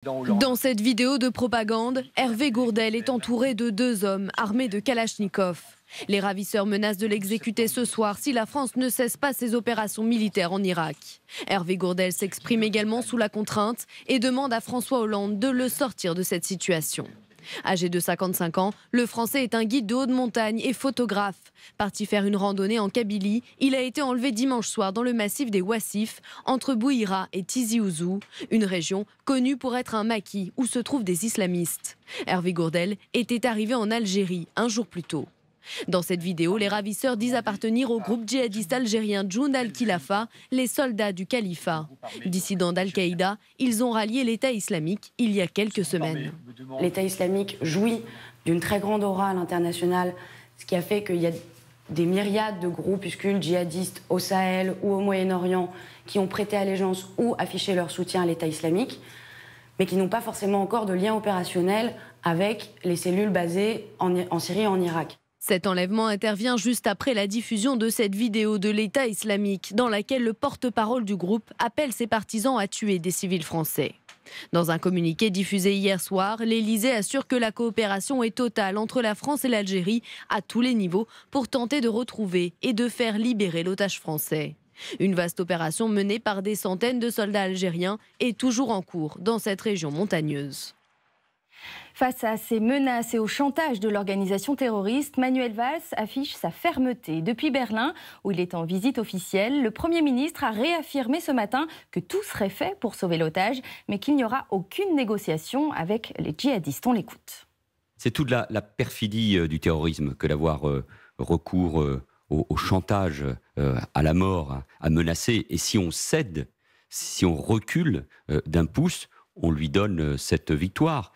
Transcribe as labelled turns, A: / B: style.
A: Dans cette vidéo de propagande, Hervé Gourdel est entouré de 2 hommes armés de Kalachnikov. Les ravisseurs menacent de l'exécuter ce soir si la France ne cesse pas ses opérations militaires en Irak. Hervé Gourdel s'exprime également sous la contrainte et demande à François Hollande de le sortir de cette situation. Âgé de 55 ans, le Français est un guide de haute montagne et photographe. Parti faire une randonnée en Kabylie, il a été enlevé dimanche soir dans le massif des Ouassifs, entre Bouira et Tizi Ouzou, une région connue pour être un maquis où se trouvent des islamistes. Hervé Gourdel était arrivé en Algérie un jour plus tôt. Dans cette vidéo, les ravisseurs disent appartenir au groupe djihadiste algérien Djoun al-Khilafa, les soldats du califat. Dissidents d'Al-Qaïda, ils ont rallié l'État islamique il y a quelques semaines.
B: L'État islamique jouit d'une très grande aura à l'international, ce qui a fait qu'il y a des myriades de groupuscules djihadistes au Sahel ou au Moyen-Orient qui ont prêté allégeance ou affiché leur soutien à l'État islamique, mais qui n'ont pas forcément encore de lien opérationnel avec les cellules basées en Syrie et en Irak.
A: Cet enlèvement intervient juste après la diffusion de cette vidéo de l'État islamique dans laquelle le porte-parole du groupe appelle ses partisans à tuer des civils français. Dans un communiqué diffusé hier soir, l'Élysée assure que la coopération est totale entre la France et l'Algérie à tous les niveaux pour tenter de retrouver et de faire libérer l'otage français. Une vaste opération menée par des centaines de soldats algériens est toujours en cours dans cette région montagneuse.
C: Face à ces menaces et au chantage de l'organisation terroriste, Manuel Valls affiche sa fermeté. Depuis Berlin, où il est en visite officielle, le Premier ministre a réaffirmé ce matin que tout serait fait pour sauver l'otage, mais qu'il n'y aura aucune négociation avec les djihadistes. On l'écoute.
D: C'est toute la perfidie du terrorisme que d'avoir recours au chantage, à la mort, à menacer. Et si on cède, si on recule d'un pouce, on lui donne cette victoire.